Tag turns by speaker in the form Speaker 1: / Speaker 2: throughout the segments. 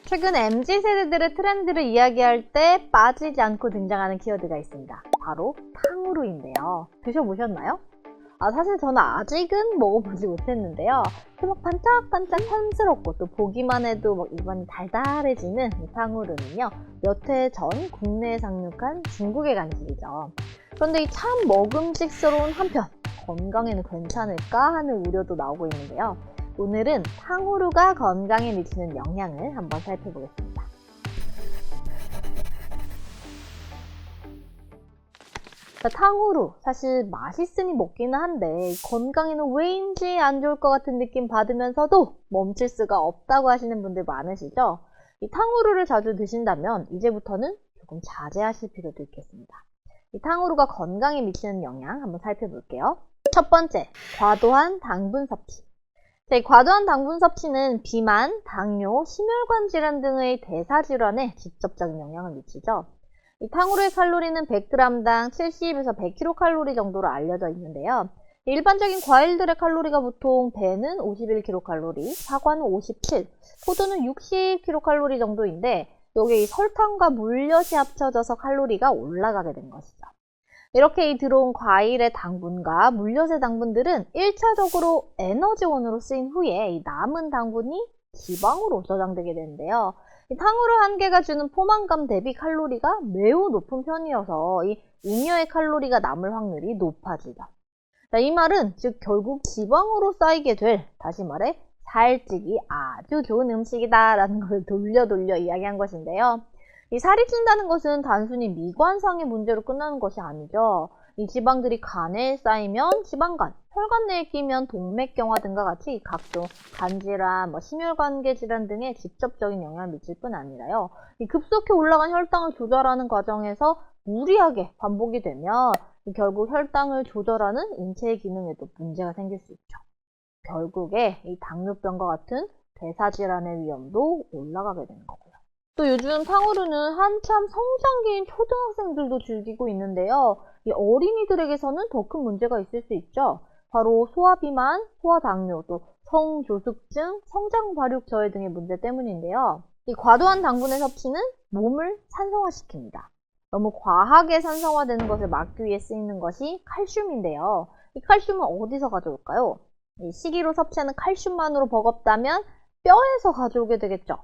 Speaker 1: 최근 MZ세대들의 트렌드를 이야기할 때 빠지지 않고 등장하는 키워드가 있습니다. 바로 탕후루인데요. 드셔보셨나요? 사실 저는 아직은 먹어보지 못했는데요. 막 반짝반짝 탐스럽고 또 보기만 해도 막 입안이 달달해지는 이 탕후루는요, 몇 해 전 국내에 상륙한 중국의 간식이죠. 그런데 이 참 먹음직스러운 한편 건강에는 괜찮을까 하는 우려도 나오고 있는데요. 오늘은 탕후루가 건강에 미치는 영향을 한번 살펴보겠습니다. 자, 탕후루 사실 맛있으니 먹기는 한데 건강에는 왜인지 안 좋을 것 같은 느낌 받으면서도 멈출 수가 없다고 하시는 분들 많으시죠? 이 탕후루를 자주 드신다면 이제부터는 조금 자제하실 필요도 있겠습니다. 이 탕후루가 건강에 미치는 영향 한번 살펴볼게요. 첫 번째, 과도한 당분 섭취. 자, 이 과도한 당분 섭취는 비만, 당뇨, 심혈관 질환 등의 대사 질환에 직접적인 영향을 미치죠. 이 탕후루의 칼로리는 100g당 70에서 100kcal 정도로 알려져 있는데요. 일반적인 과일들의 칼로리가 보통 배는 51kcal, 사과는 57, 포도는 60kcal 정도인데 여기에 이 설탕과 물엿이 합쳐져서 칼로리가 올라가게 된 것이죠. 이렇게 이 들어온 과일의 당분과 물엿의 당분들은 1차적으로 에너지원으로 쓰인 후에 이 남은 당분이 지방으로 저장되게 되는데요. 이 탕후루 한 개가 주는 포만감 대비 칼로리가 매우 높은 편이어서 이 잉여의 칼로리가 남을 확률이 높아지죠. 자, 이 말은 즉 결국 지방으로 쌓이게 될, 다시 말해 살찌기 아주 좋은 음식이다 라는 걸 돌려 이야기한 것인데요. 이 살이 찐다는 것은 단순히 미관상의 문제로 끝나는 것이 아니죠. 이 지방들이 간에 쌓이면 지방간, 혈관 내에 끼면 동맥경화 등과 같이 각종 간질환, 심혈관계 질환 등에 직접적인 영향을 미칠 뿐 아니라요. 이 급속히 올라간 혈당을 조절하는 과정에서 무리하게 반복이 되면 결국 혈당을 조절하는 인체의 기능에도 문제가 생길 수 있죠. 결국에 이 당뇨병과 같은 대사질환의 위험도 올라가게 되는 거고요. 또 요즘 탕후루는 한참 성장기인 초등학생들도 즐기고 있는데요. 이 어린이들에게서는 더 큰 문제가 있을 수 있죠. 바로 소화비만, 소화당뇨, 또 성조숙증, 성장발육 저해 등의 문제 때문인데요. 이 과도한 당분의 섭취는 몸을 산성화시킵니다. 너무 과하게 산성화되는 것을 막기 위해 쓰이는 것이 칼슘인데요. 이 칼슘은 어디서 가져올까요? 이 식이로 섭취하는 칼슘만으로 버겁다면 뼈에서 가져오게 되겠죠.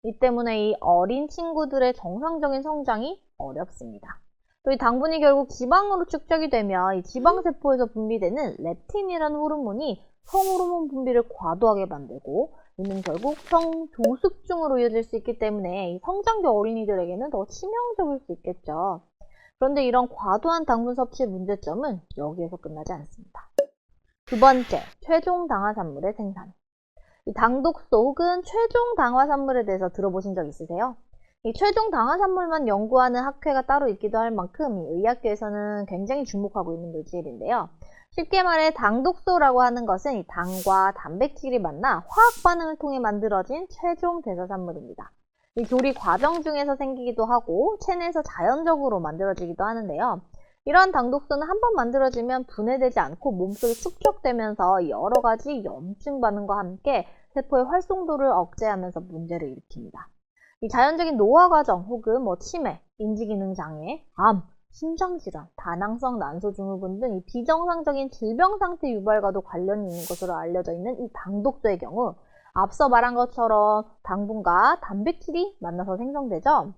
Speaker 1: 이 때문에 이 어린 친구들의 정상적인 성장이 어렵습니다. 또 이 당분이 결국 지방으로 축적이 되면 이 지방세포에서 분비되는 렙틴이라는 호르몬이 성호르몬 분비를 과도하게 만들고 이는 결국 성조숙증으로 이어질 수 있기 때문에 이 성장기 어린이들에게는 더 치명적일 수 있겠죠. 그런데 이런 과도한 당분 섭취의 문제점은 여기에서 끝나지 않습니다. 두 번째, 최종 당화산물의 생산. 이 당독소 혹은 최종 당화산물에 대해서 들어보신 적 있으세요? 이 최종 당화산물만 연구하는 학회가 따로 있기도 할 만큼 이 의학계에서는 굉장히 주목하고 있는 물질인데요. 쉽게 말해 당독소라고 하는 것은 이 당과 단백질이 만나 화학 반응을 통해 만들어진 최종 대사산물입니다. 이 조리 과정 중에서 생기기도 하고 체내에서 자연적으로 만들어지기도 하는데요. 이러한 당독소는 한번 만들어지면 분해되지 않고 몸속에 축적되면서 여러 가지 염증 반응과 함께 세포의 활성도를 억제하면서 문제를 일으킵니다. 이 자연적인 노화 과정 혹은 치매, 인지기능 장애, 암, 심장질환, 다낭성 난소증후군 등 이 비정상적인 질병 상태 유발과도 관련이 있는 것으로 알려져 있는 이 당독소의 경우 앞서 말한 것처럼 당분과 단백질이 만나서 생성되죠.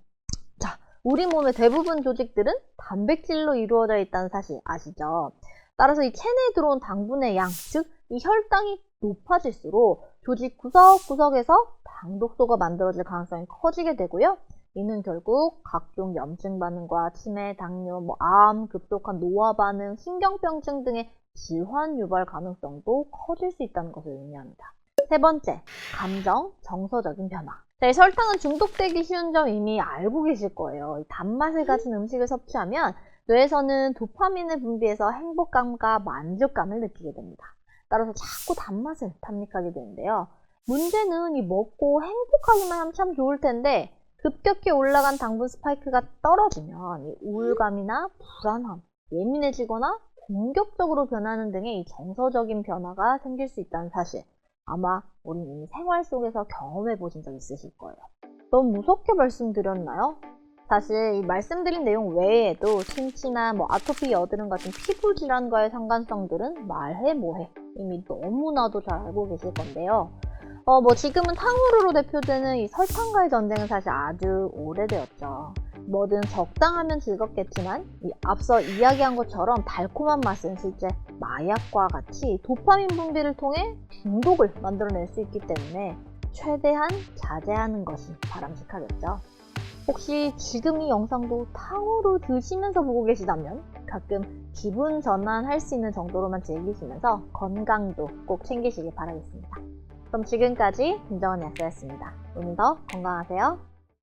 Speaker 1: 자, 우리 몸의 대부분 조직들은 단백질로 이루어져 있다는 사실 아시죠? 따라서 이 체내에 들어온 당분의 양, 즉 이 혈당이 높아질수록 조직 구석구석에서 당독소가 만들어질 가능성이 커지게 되고요. 이는 결국 각종 염증 반응과 치매, 당뇨, 암, 급속한 노화 반응, 신경병증 등의 질환 유발 가능성도 커질 수 있다는 것을 의미합니다. 세 번째, 감정, 정서적인 변화. 자, 이 설탕은 중독되기 쉬운 점 이미 알고 계실 거예요. 이 단맛을 가진 음식을 섭취하면 뇌에서는 도파민을 분비해서 행복감과 만족감을 느끼게 됩니다. 따라서 자꾸 단맛을 탐닉하게 되는데요. 문제는 이 먹고 행복하기만 하면 참 좋을 텐데 급격히 올라간 당분 스파이크가 떨어지면 이 우울감이나 불안함, 예민해지거나 공격적으로 변하는 등의 이 정서적인 변화가 생길 수 있다는 사실 아마 우리 이미 생활 속에서 경험해 보신 적 있으실 거예요. 너무 무섭게 말씀드렸나요? 사실 이 말씀드린 내용 외에도 침치나 아토피 여드름 같은 피부 질환과의 상관성들은 말해 뭐해 이미 너무나도 잘 알고 계실 건데요. 지금은 탕후루로 대표되는 이 설탕과의 전쟁은 사실 아주 오래되었죠. 뭐든 적당하면 즐겁겠지만 이 앞서 이야기한 것처럼 달콤한 맛은 실제 마약과 같이 도파민 분비를 통해 중독을 만들어낼 수 있기 때문에 최대한 자제하는 것이 바람직하겠죠. 혹시 지금 이 영상도 탕후루 드시면서 보고 계시다면 가끔 기분 전환할 수 있는 정도로만 즐기시면서 건강도 꼭 챙기시길 바라겠습니다. 그럼 지금까지 김정은 약사였습니다. 오늘도 건강하세요.